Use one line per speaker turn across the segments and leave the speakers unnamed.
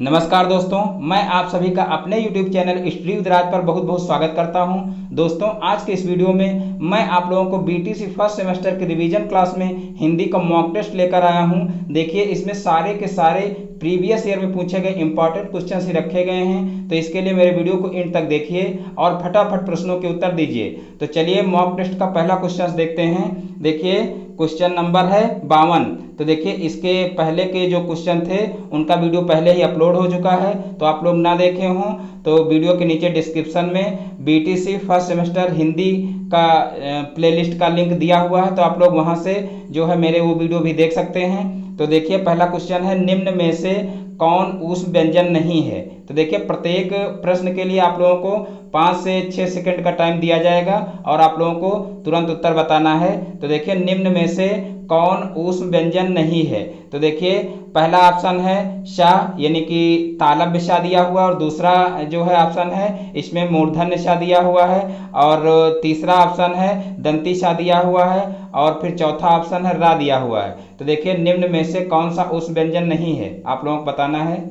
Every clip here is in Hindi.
नमस्कार दोस्तों, मैं आप सभी का अपने YouTube चैनल स्टडी विद राज पर बहुत बहुत स्वागत करता हूं। दोस्तों, आज के इस वीडियो में मैं आप लोगों को BTC फर्स्ट सेमेस्टर के रिवीजन क्लास में हिंदी का मॉक टेस्ट लेकर आया हूं। देखिए, इसमें सारे के सारे प्रीवियस ईयर में पूछे गए इंपॉर्टेंट क्वेश्चन ही रखे गए हैं, तो इसके लिए मेरे वीडियो को एंड तक देखिए और फटाफट प्रश्नों के उत्तर दीजिए। तो चलिए मॉक टेस्ट का पहला क्वेश्चन देखते हैं। देखिए, क्वेश्चन नंबर है 52। तो देखिए, इसके पहले के जो क्वेश्चन थे उनका वीडियो पहले ही अपलोड हो चुका है, तो आप लोग ना देखे हों तो वीडियो के नीचे डिस्क्रिप्शन में BTC फर्स्ट सेमेस्टर हिंदी का प्लेलिस्ट का लिंक दिया हुआ है, तो आप लोग वहां से जो है मेरे वो वीडियो भी देख सकते हैं। तो देखिए, पहला क्वेश्चन है, निम्न में से कौन ऊष्म व्यंजन नहीं है। तो देखिए, प्रत्येक प्रश्न के लिए आप लोगों को 5 से 6 सेकंड का टाइम दिया जाएगा और आप लोगों को तुरंत उत्तर बताना है। तो देखिए, निम्न में से कौन ऊष्म व्यंजन नहीं है। तो देखिए, पहला ऑप्शन है शाह, यानी कि तालव्य शाह दिया हुआ, और दूसरा जो है ऑप्शन है इसमें मूर्धन्य शाह दिया हुआ है, और तीसरा ऑप्शन है दंती शाह दिया हुआ है, और फिर चौथा ऑप्शन है रा दिया हुआ है। तो देखिए, निम्न में से कौन सा ऊष्म व्यंजन नहीं है, आप लोगों को बताना है।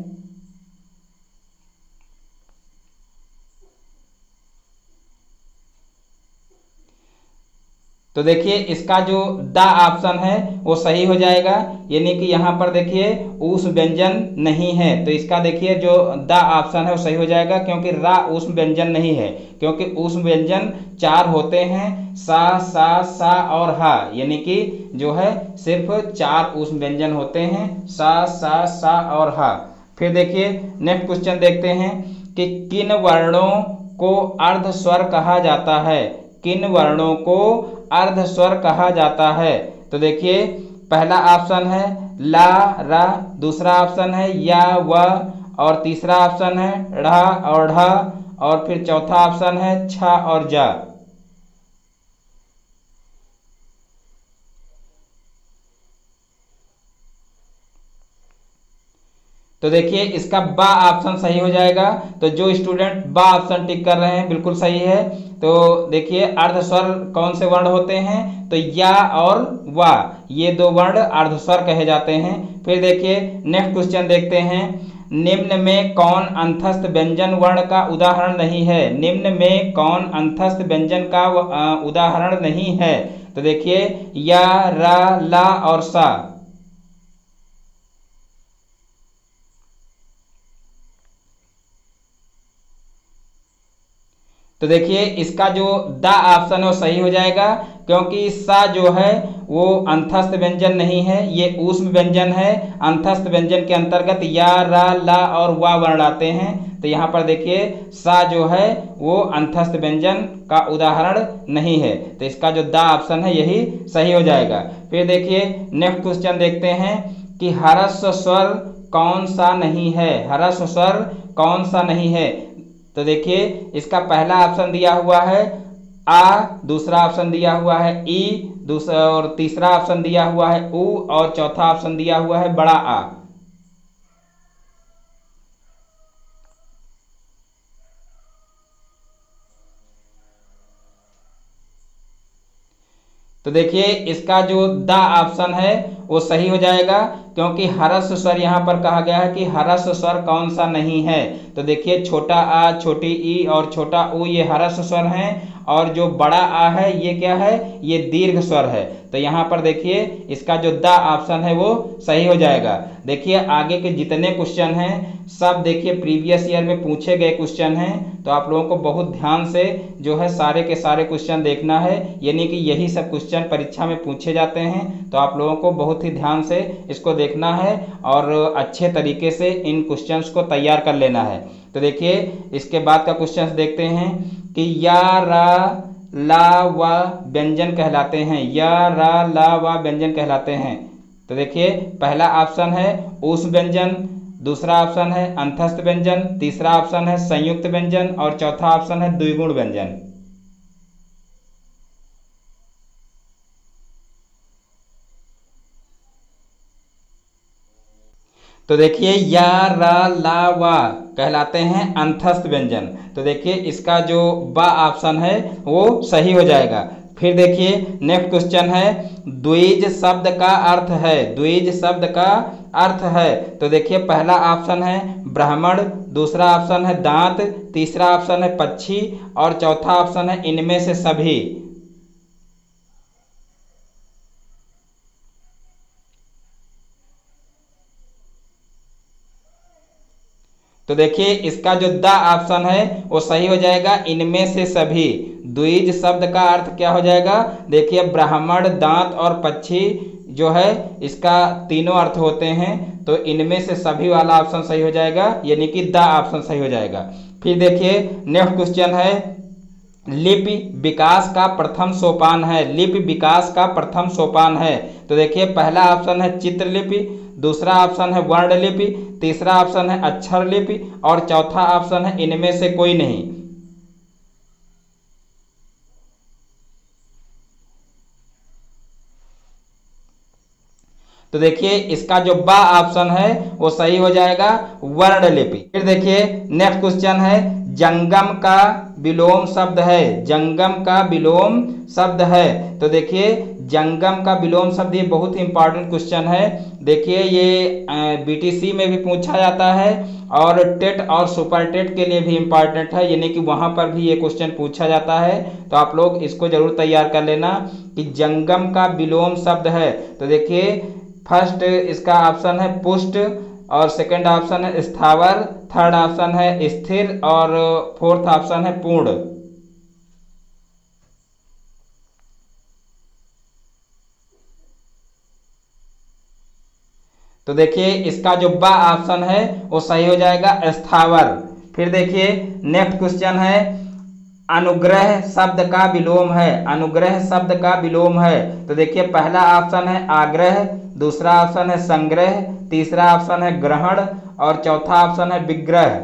तो देखिए, इसका जो द ऑप्शन है वो सही हो जाएगा, यानी कि यहाँ पर देखिए ऊष्म व्यंजन नहीं है, तो इसका देखिए जो द ऑप्शन है वो सही हो जाएगा, क्योंकि रा ऊष्म व्यंजन नहीं है, क्योंकि ऊष्म व्यंजन 4 होते हैं, सा और हा, यानी कि जो है सिर्फ 4 ऊष्म व्यंजन होते हैं, सा और हा। फिर देखिए, नेक्स्ट क्वेश्चन देखते हैं कि किन वर्णों को अर्ध स्वर कहा जाता है। किन वर्णों को अर्ध स्वर कहा जाता है। तो देखिए, पहला ऑप्शन है ला रा, दूसरा ऑप्शन है या व, और तीसरा ऑप्शन है ढ़ और ढ, और फिर चौथा ऑप्शन है छ और जा। तो देखिए, इसका बा ऑप्शन सही हो जाएगा। तो जो स्टूडेंट बा ऑप्शन टिक कर रहे हैं बिल्कुल सही है। तो देखिए, अर्ध स्वर कौन से वर्ण होते हैं, तो या और वा, ये 2 वर्ण अर्ध स्वर कहे जाते हैं। फिर देखिए, नेक्स्ट क्वेश्चन देखते हैं, निम्न में कौन अंतस्थ व्यंजन वर्ण का उदाहरण नहीं है। निम्न में कौन अंतस्थ व्यंजन का उदाहरण नहीं है। तो देखिए, या रा ला और सा। तो देखिए, इसका जो द ऑप्शन है वो सही हो जाएगा, क्योंकि सा जो है वो अंतस्थ व्यंजन नहीं है, ये ऊष्म व्यंजन है। अंतस्थ व्यंजन के अंतर्गत या रा ला और वा वर्ण आते हैं। तो यहाँ पर देखिए, सा जो है वो अंतस्थ व्यंजन का उदाहरण नहीं है, तो इसका जो द ऑप्शन है यही सही हो जाएगा। फिर देखिए, नेक्स्ट क्वेश्चन देखते हैं कि ह्रस्व स्वर कौन सा नहीं है। ह्रस्व स्वर कौन सा नहीं है। तो देखिए, इसका पहला ऑप्शन दिया हुआ है आ, दूसरा ऑप्शन दिया हुआ है ई, दूसरा और तीसरा ऑप्शन दिया हुआ है उ, और चौथा ऑप्शन दिया हुआ है बड़ा आ। तो देखिए, इसका जो द ऑप्शन है वो सही हो जाएगा, क्योंकि ह्रस्व स्वर यहाँ पर कहा गया है कि ह्रस्व स्वर कौन सा नहीं है। तो देखिए, छोटा आ, छोटी ई और छोटा उ ये ह्रस्व स्वर हैं, और जो बड़ा आ है ये क्या है, ये दीर्घ स्वर है। तो यहाँ पर देखिए, इसका जो द ऑप्शन है वो सही हो जाएगा। देखिए, आगे के जितने क्वेश्चन हैं सब देखिए प्रीवियस ईयर में पूछे गए क्वेश्चन हैं, तो आप लोगों को बहुत ध्यान से जो है सारे के सारे क्वेश्चन देखना है, यानी कि यही सब क्वेश्चन परीक्षा में पूछे जाते हैं। तो आप लोगों को बहुत ही ध्यान से इसको देखना है और अच्छे तरीके से इन क्वेश्चंस को तैयार कर लेना है। तो देखिए, इसके बाद का क्वेश्चन देखते हैं कि या रा ला व व्यंजन कहलाते हैं। या रा ला व व्यंजन कहलाते हैं। तो देखिए, पहला ऑप्शन है ऊष्म व्यंजन, दूसरा ऑप्शन है अंतस्थ व्यंजन, तीसरा ऑप्शन है संयुक्त व्यंजन, और चौथा ऑप्शन है द्विगुण व्यंजन। तो देखिए, या रा ला वा कहलाते हैं अंतस्थ व्यंजन। तो देखिए, इसका जो बा ऑप्शन है वो सही हो जाएगा। फिर देखिए, नेक्स्ट क्वेश्चन है, द्विज शब्द का अर्थ है। द्विज शब्द का अर्थ है? तो देखिए पहला ऑप्शन है ब्राह्मण, दूसरा ऑप्शन है दांत, तीसरा ऑप्शन है पक्षी और चौथा ऑप्शन है इनमें से सभी। तो देखिए इसका जो द ऑप्शन है वो सही हो जाएगा, इनमें से सभी। द्विज शब्द का अर्थ क्या हो जाएगा? देखिए ब्राह्मण, दांत और पक्षी जो है इसका तीनों अर्थ होते हैं, तो इनमें से सभी वाला ऑप्शन सही हो जाएगा, यानी कि द ऑप्शन सही हो जाएगा। फिर देखिए नेक्स्ट क्वेश्चन है, लिपि विकास का प्रथम सोपान है। लिपि विकास का प्रथम सोपान है। तो देखिए पहला ऑप्शन है चित्रलिपि, दूसरा ऑप्शन है वर्णलिपि, तीसरा ऑप्शन है अक्षर लिपि और चौथा ऑप्शन है इनमें से कोई नहीं। तो देखिए इसका जो बा ऑप्शन है वो सही हो जाएगा, वर्णलिपि। फिर देखिए नेक्स्ट क्वेश्चन है, जंगम का विलोम शब्द है। जंगम का विलोम शब्द है। तो देखिए जंगम का विलोम शब्द, ये बहुत ही इंपॉर्टेंट क्वेश्चन है। देखिए ये बीटीसी में भी पूछा जाता है और टेट और सुपर टेट के लिए भी इंपॉर्टेंट है, यानी कि वहां पर भी ये क्वेश्चन पूछा जाता है। तो आप लोग इसको जरूर तैयार कर लेना कि जंगम का विलोम शब्द है। तो देखिए फर्स्ट इसका ऑप्शन है पुष्ट और सेकंड ऑप्शन है स्थावर, थर्ड ऑप्शन है स्थिर और फोर्थ ऑप्शन है पूर्ण। तो देखिए इसका जो बा ऑप्शन है वो सही हो जाएगा, स्थावर। फिर देखिए नेक्स्ट क्वेश्चन है, अनुग्रह शब्द का विलोम है। अनुग्रह शब्द का विलोम है। तो देखिए पहला ऑप्शन है आग्रह, दूसरा ऑप्शन है संग्रह, तीसरा ऑप्शन है ग्रहण और चौथा ऑप्शन है विग्रह।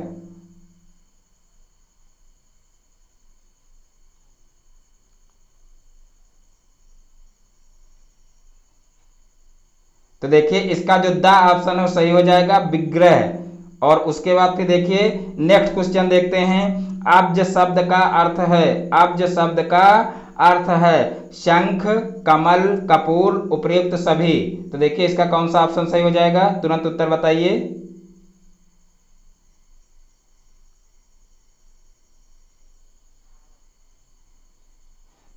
तो देखिए इसका जो द ऑप्शन है वो सही हो जाएगा, विग्रह। और उसके बाद फिर देखिए नेक्स्ट क्वेश्चन देखते हैं, अब्ज शब्द का अर्थ है। अब्ज शब्द का अर्थ है शंख, कमल, कपूर, उपर्युक्त सभी। तो देखिए इसका कौन सा ऑप्शन सही हो जाएगा, तुरंत उत्तर बताइए।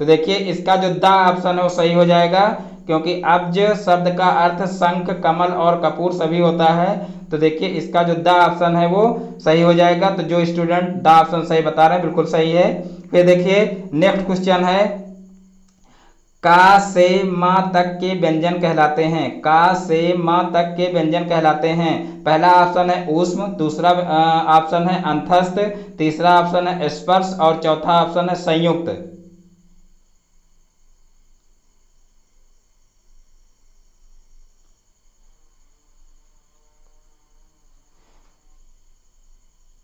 तो देखिए इसका जो द ऑप्शन है वो सही हो जाएगा, क्योंकि अब्ज शब्द का अर्थ शंख, कमल और कपूर सभी होता है। तो देखिए इसका जो द ऑप्शन है वो सही हो जाएगा। तो जो स्टूडेंट द ऑप्शन सही बता रहे हैं बिल्कुल सही है। फिर देखिए नेक्स्ट क्वेश्चन है, का से मां तक के व्यंजन कहलाते हैं। का से मां तक के व्यंजन कहलाते हैं। पहला ऑप्शन है ऊष्म, दूसरा ऑप्शन है अंतस्थ, तीसरा ऑप्शन है स्पर्श और चौथा ऑप्शन है संयुक्त।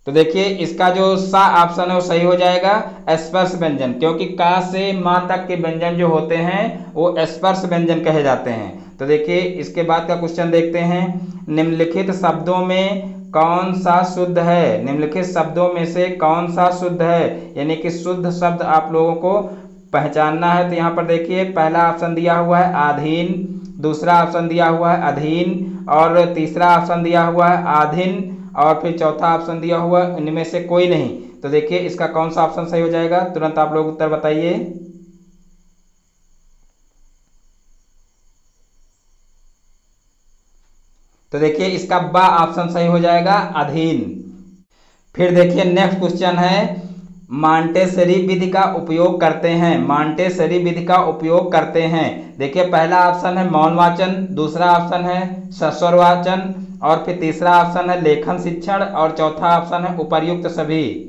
तो देखिए इसका जो सा ऑप्शन है वो सही हो जाएगा, स्पर्श व्यंजन, क्योंकि का से मां तक के व्यंजन जो होते हैं वो स्पर्श व्यंजन कहे जाते हैं। तो देखिए इसके बाद का क्वेश्चन देखते हैं, निम्नलिखित शब्दों में कौन सा शुद्ध है। निम्नलिखित शब्दों में से कौन सा शुद्ध है, यानी कि शुद्ध शब्द आप लोगों को पहचानना है। तो यहाँ पर देखिए पहला ऑप्शन दिया हुआ है आधीन, दूसरा ऑप्शन दिया हुआ है अधीन और तीसरा ऑप्शन दिया हुआ है आधीन और फिर चौथा ऑप्शन दिया हुआ इनमें से कोई नहीं। तो देखिए इसका कौन सा ऑप्शन सही हो जाएगा, तुरंत आप लोग उत्तर बताइए। तो देखिए इसका बा ऑप्शन सही हो जाएगा, अधीन। फिर देखिए नेक्स्ट क्वेश्चन है, मांटेसरी विधि का उपयोग करते हैं। मांटेसरी विधि का उपयोग करते हैं। देखिए पहला ऑप्शन है मौन वाचन, दूसरा ऑप्शन है सस्वर वाचन और फिर तीसरा ऑप्शन है लेखन शिक्षण और चौथा ऑप्शन है उपर्युक्त सभी।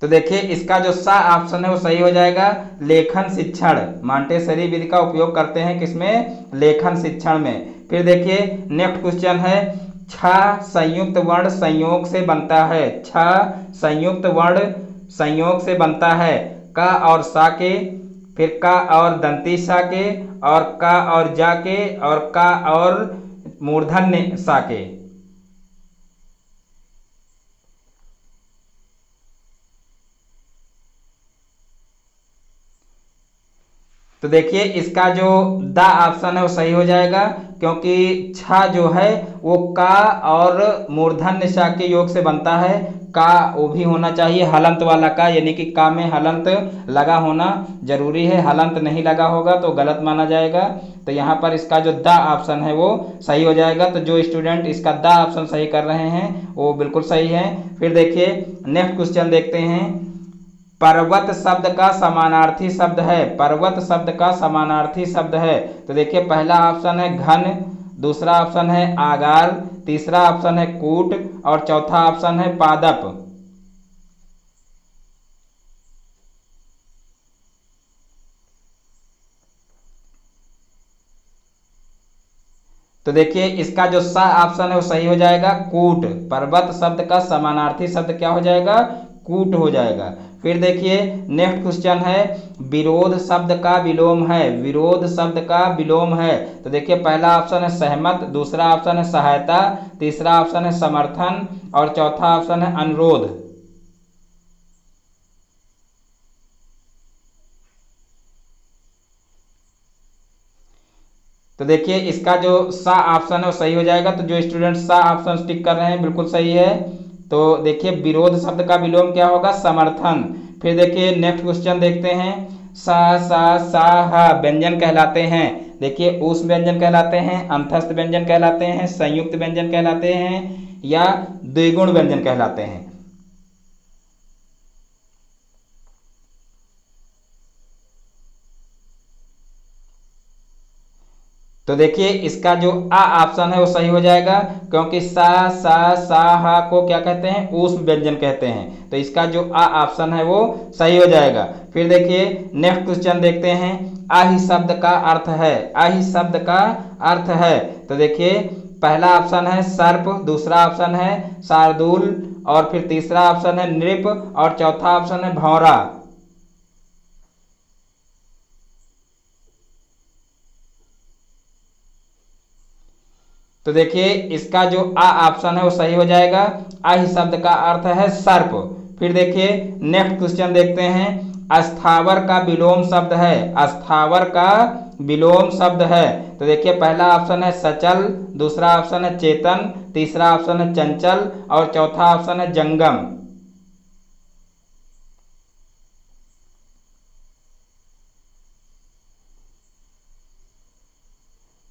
तो देखिए इसका जो सा ऑप्शन है वो सही हो जाएगा, लेखन शिक्षण। मांटेसरी विधि का उपयोग करते हैं किसमें, लेखन शिक्षण में। फिर देखिए नेक्स्ट क्वेश्चन है, छ संयुक्त वर्ण संयोग से बनता है। छ संयुक्त वर्ण संयोग से बनता है, क और सा के, फिर का और दंती सा के और का और जा के और का और मूर्धन्य सा के। तो देखिए इसका जो द ऑप्शन है वो सही हो जाएगा, क्योंकि छ जो है वो का और मूर्धन्य ष के योग से बनता है। का वो भी होना चाहिए हलंत वाला का, यानी कि का में हलंत लगा होना जरूरी है। हलंत नहीं लगा होगा तो गलत माना जाएगा। तो यहाँ पर इसका जो द ऑप्शन है वो सही हो जाएगा। तो जो स्टूडेंट इसका द ऑप्शन सही कर रहे हैं वो बिल्कुल सही है। फिर देखिए नेक्स्ट क्वेश्चन देखते हैं। पर्वत शब्द का समानार्थी शब्द है, पर्वत शब्द का समानार्थी शब्द है। तो देखिए पहला ऑप्शन है घन, दूसरा ऑप्शन है आगार, तीसरा ऑप्शन है कूट और चौथा ऑप्शन है पादप। तो देखिए इसका जो सा ऑप्शन है वो सही हो जाएगा कूट। पर्वत शब्द का समानार्थी शब्द क्या हो जाएगा? कूट हो जाएगा। फिर देखिए नेक्स्ट क्वेश्चन है विरोध शब्द का विलोम है, विरोध शब्द का विलोम है। तो देखिए पहला ऑप्शन है सहमत, दूसरा ऑप्शन है सहायता, तीसरा ऑप्शन है समर्थन और चौथा ऑप्शन है अनुरोध। तो देखिए इसका जो सा ऑप्शन है वो सही हो जाएगा। तो जो स्टूडेंट सा ऑप्शन टिक कर रहे हैं बिल्कुल सही है। तो देखिए विरोध शब्द का विलोम क्या होगा? समर्थन। फिर देखिए नेक्स्ट क्वेश्चन देखते हैं। सा हा व्यंजन कहलाते हैं। देखिए उस व्यंजन कहलाते हैं, अंतस्थ व्यंजन कहलाते हैं, संयुक्त व्यंजन कहलाते हैं या द्विगुण व्यंजन कहलाते हैं। तो देखिए इसका जो आ ऑप्शन है वो सही हो जाएगा, क्योंकि सा हा को क्या कहते हैं? ऊष्म व्यंजन कहते हैं। तो इसका जो आ ऑप्शन है वो सही हो जाएगा। फिर देखिए नेक्स्ट क्वेश्चन देखते हैं। आहि शब्द का अर्थ है, आहि शब्द का अर्थ है। तो देखिए पहला ऑप्शन है सर्प, दूसरा ऑप्शन है शार्दूल और फिर तीसरा ऑप्शन है नृप और चौथा ऑप्शन है भौरा। तो देखिए इसका जो आ ऑप्शन है वो सही हो जाएगा। आहि शब्द का अर्थ है सर्प। फिर देखिए नेक्स्ट क्वेश्चन देखते हैं। अस्थावर का विलोम शब्द है, अस्थावर का विलोम शब्द है। तो देखिए पहला ऑप्शन है सचल, दूसरा ऑप्शन है चेतन, तीसरा ऑप्शन है चंचल और चौथा ऑप्शन है जंगम।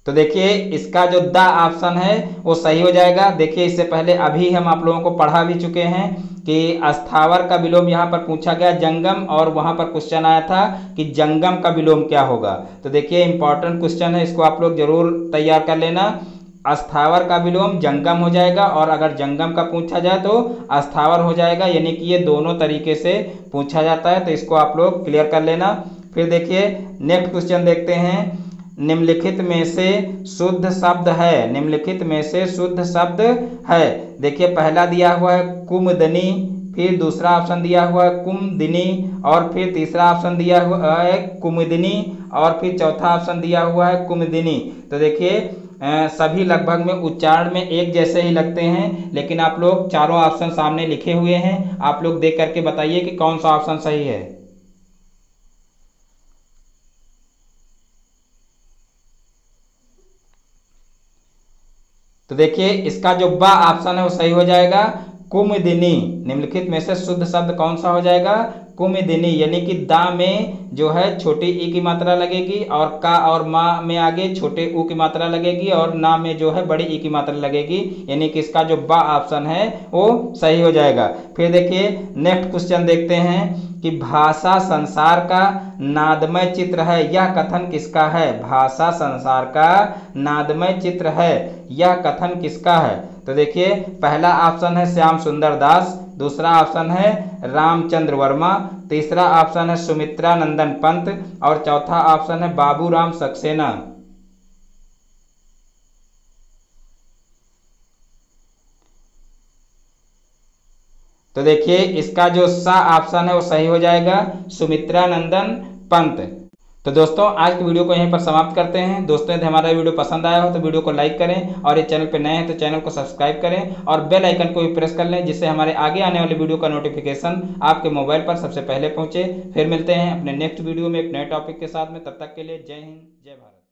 तो देखिए इसका जो द ऑप्शन है वो सही हो जाएगा। देखिए इससे पहले अभी हम आप लोगों को पढ़ा भी चुके हैं कि अस्थावर का विलोम यहाँ पर पूछा गया जंगम, और वहाँ पर क्वेश्चन आया था कि जंगम का विलोम क्या होगा। तो देखिए इंपॉर्टेंट क्वेश्चन है, इसको आप लोग जरूर तैयार कर लेना। अस्थावर का विलोम जंगम हो जाएगा, और अगर जंगम का पूछा जाए तो अस्थावर हो जाएगा, यानी कि ये दोनों तरीके से पूछा जाता है। तो इसको आप लोग क्लियर कर लेना। फिर देखिए नेक्स्ट क्वेश्चन देखते हैं। निम्नलिखित में से शुद्ध शब्द है, निम्नलिखित में से शुद्ध शब्द है। देखिए पहला दिया हुआ है कुमुदनी, फिर दूसरा ऑप्शन दिया हुआ है कुमदिनी और फिर तीसरा ऑप्शन दिया हुआ है कुमुदिनी और फिर चौथा ऑप्शन दिया हुआ है कुमुदिनी। तो देखिए सभी लगभग में उच्चारण में एक जैसे ही लगते हैं, लेकिन आप लोग चारों ऑप्शन सामने लिखे हुए हैं, आप लोग देख करके बताइए कि कौन सा ऑप्शन सही है। तो देखिए इसका जो बा ऑप्शन है वो सही हो जाएगा कुमुदिनी। निम्नलिखित में से शुद्ध शब्द कौन सा हो जाएगा? कुमुदिनी, यानी कि दा में जो है छोटी ई की मात्रा लगेगी और का और मा में आगे छोटे ऊ की मात्रा लगेगी और ना में जो है बड़ी ई की मात्रा लगेगी, यानी कि इसका जो बा ऑप्शन है वो सही हो जाएगा। फिर देखिए नेक्स्ट क्वेश्चन देखते हैं कि भाषा संसार का नादमय चित्र है, यह कथन किसका है? भाषा संसार का नादमय चित्र है, यह कथन किसका है? तो देखिए पहला ऑप्शन है श्याम सुंदर दास, दूसरा ऑप्शन है रामचंद्र वर्मा, तीसरा ऑप्शन है सुमित्रा नंदन पंत और चौथा ऑप्शन है बाबूराम सक्सेना। तो देखिए इसका जो सा ऑप्शन है वो सही हो जाएगा सुमित्रा नंदन पंत। तो दोस्तों आज की वीडियो को यहीं पर समाप्त करते हैं। दोस्तों यदि हमारा वीडियो पसंद आया हो तो वीडियो को लाइक करें और ये चैनल पर नए हैं तो चैनल को सब्सक्राइब करें और बेल आइकन को भी प्रेस कर लें, जिससे हमारे आगे आने वाली वीडियो का नोटिफिकेशन आपके मोबाइल पर सबसे पहले पहुंचे। फिर मिलते हैं अपने नेक्स्ट वीडियो में एक नए टॉपिक के साथ में। तब तक के लिए जय हिंद, जय भारत।